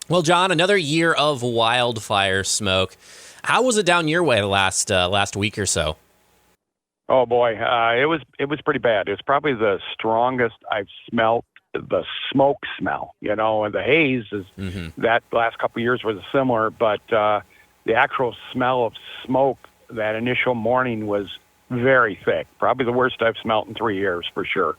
Well, John, another year of wildfire smoke. How was it down your way the last week or so? Oh boy, it was pretty bad. It's probably the strongest I've smelt the smoke smell. And the haze is that last couple of years was similar, but the actual smell of smoke that initial morning was very thick. Probably the worst I've smelt in 3 years for sure.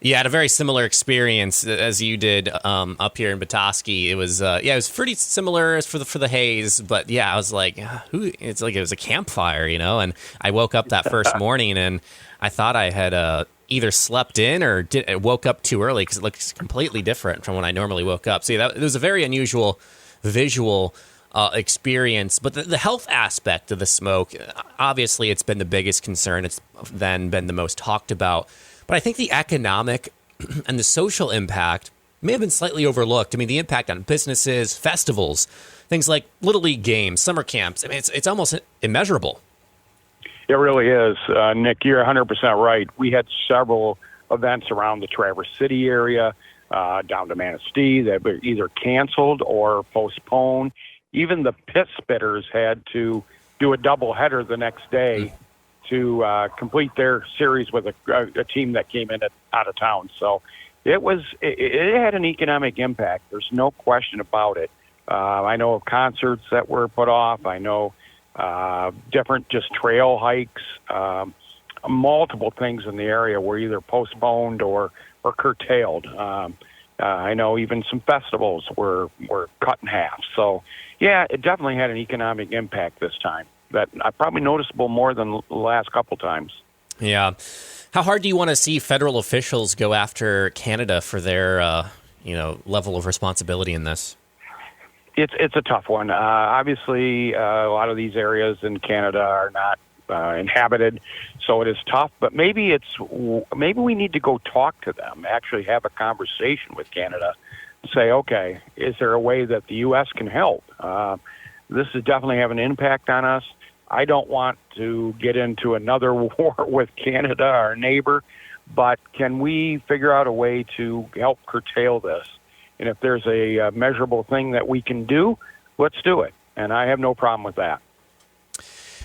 Yeah, I had a very similar experience as you did up here in Petoskey. It was it was pretty similar as for the haze, but yeah, I was like, it's like it was a campfire, And I woke up that first morning and I thought I had either slept in or woke up too early because it looks completely different from when I normally woke up. So it was a very unusual visual experience, but the health aspect of the smoke, obviously, it's been the biggest concern. It's then been the most talked about. But I think the economic and the social impact may have been slightly overlooked. I mean, the impact on businesses, festivals, things like Little League games, summer camps, I mean, it's almost immeasurable. It really is. Nick, you're 100% right. We had several events around the Traverse City area, down to Manistee, that were either canceled or postponed. Even the pit spitters had to do a doubleheader the next day to complete their series with a team that came in out of town. So it had an economic impact. There's no question about it. I know of concerts that were put off. I know different just trail hikes, multiple things in the area were either postponed or curtailed. I know even some festivals were cut in half. So, yeah, it definitely had an economic impact this time. That probably noticeable more than the last couple times. Yeah. How hard do you want to see federal officials go after Canada for their, level of responsibility in this? It's a tough one. Obviously, a lot of these areas in Canada are not inhabited, so it is tough. But maybe we need to go talk to them, actually have a conversation with Canada, say, okay, is there a way that the U.S. can help? This is definitely have an impact on us. I don't want to get into another war with Canada, our neighbor, but can we figure out a way to help curtail this? And if there's a measurable thing that we can do, let's do it. And I have no problem with that.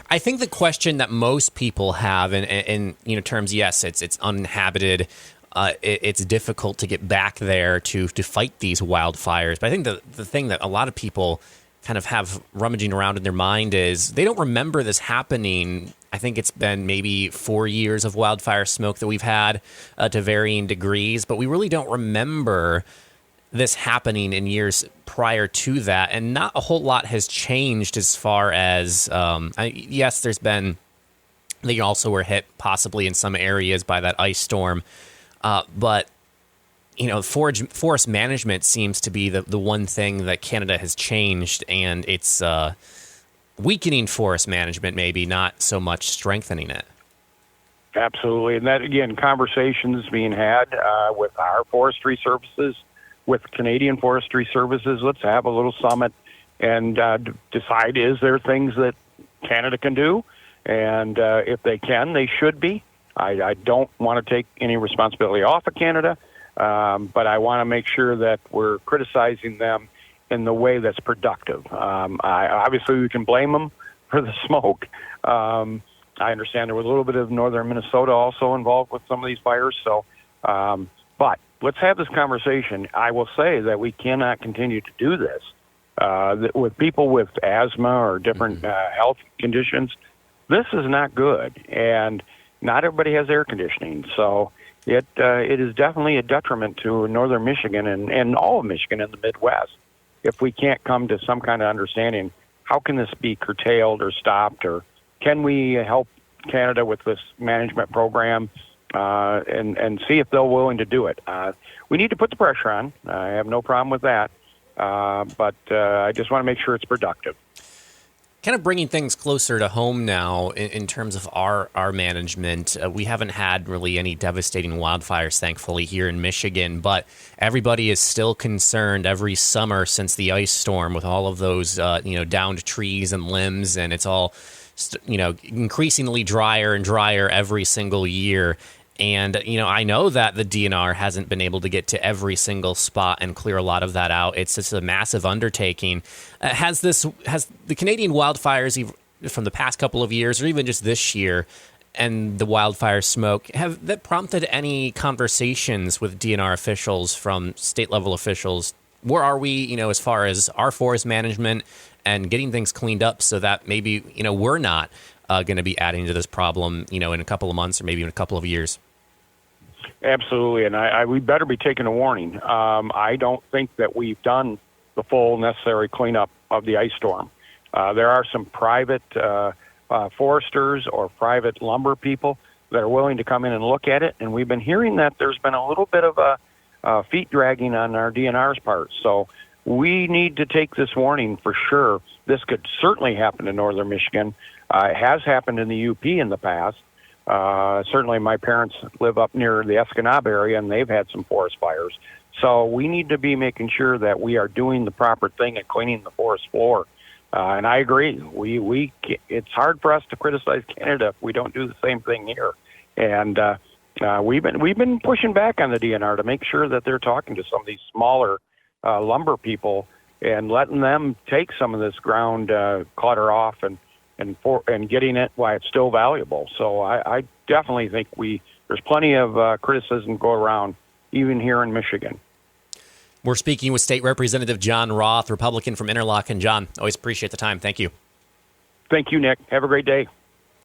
I think the question that most people have in terms, yes, it's uninhabited. It's difficult to get back there to fight these wildfires. But I think the thing that a lot of people kind of have rummaging around in their mind is they don't remember this happening. I think it's been maybe 4 years of wildfire smoke that we've had to varying degrees, but we really don't remember this happening in years prior to that. And not a whole lot has changed as far as, yes, there's been, they also were hit possibly in some areas by that ice storm. But forest management seems to be the one thing that Canada has changed, and it's weakening forest management, maybe not so much strengthening it. Absolutely. And that, again, conversations being had with our forestry services, with Canadian Forestry Services. Let's have a little summit and decide, is there things that Canada can do? And if they can, they should be. I don't want to take any responsibility off of Canada. But I want to make sure that we're criticizing them in the way that's productive. Obviously, we can blame them for the smoke. I understand there was a little bit of northern Minnesota also involved with some of these fires. So, but let's have this conversation. I will say that we cannot continue to do this with people with asthma or different health conditions. This is not good, and not everybody has air conditioning. So it is definitely a detriment to northern Michigan and all of Michigan and the Midwest if we can't come to some kind of understanding. How can this be curtailed or stopped, or can we help Canada with this management program and see if they're willing to do it? We need to put the pressure on. I have no problem with that, but I just want to make sure it's productive. Kind of bringing things closer to home now in terms of our management. We haven't had really any devastating wildfires, thankfully, here in Michigan, but everybody is still concerned every summer since the ice storm with all of those downed trees and limbs, and it's all increasingly drier and drier every single year. And, I know that the DNR hasn't been able to get to every single spot and clear a lot of that out. It's just a massive undertaking. Has the Canadian wildfires from the past couple of years, or even just this year, and the wildfire smoke, have that prompted any conversations with DNR officials from state level officials? Where are we, as far as our forest management and getting things cleaned up so that maybe, we're not going to be adding to this problem, in a couple of months or maybe in a couple of years? Absolutely, and we better be taking a warning. I don't think that we've done the full necessary cleanup of the ice storm. There are some private foresters or private lumber people that are willing to come in and look at it, and we've been hearing that there's been a little bit of a feet dragging on our DNR's part. So we need to take this warning for sure. This could certainly happen in northern Michigan. It has happened in the UP in the past. Certainly my parents live up near the Escanaba area, and they've had some forest fires. So we need to be making sure that we are doing the proper thing and cleaning the forest floor. And I agree. It's hard for us to criticize Canada if we don't do the same thing here. And we've been pushing back on the DNR to make sure that they're talking to some of these smaller lumber people and letting them take some of this ground clutter off and getting it while it's still valuable. So I definitely think there's plenty of criticism to go around, even here in Michigan. We're speaking with State Representative John Roth, Republican from Interlochen. John, always appreciate the time. Thank you. Thank you, Nick. Have a great day.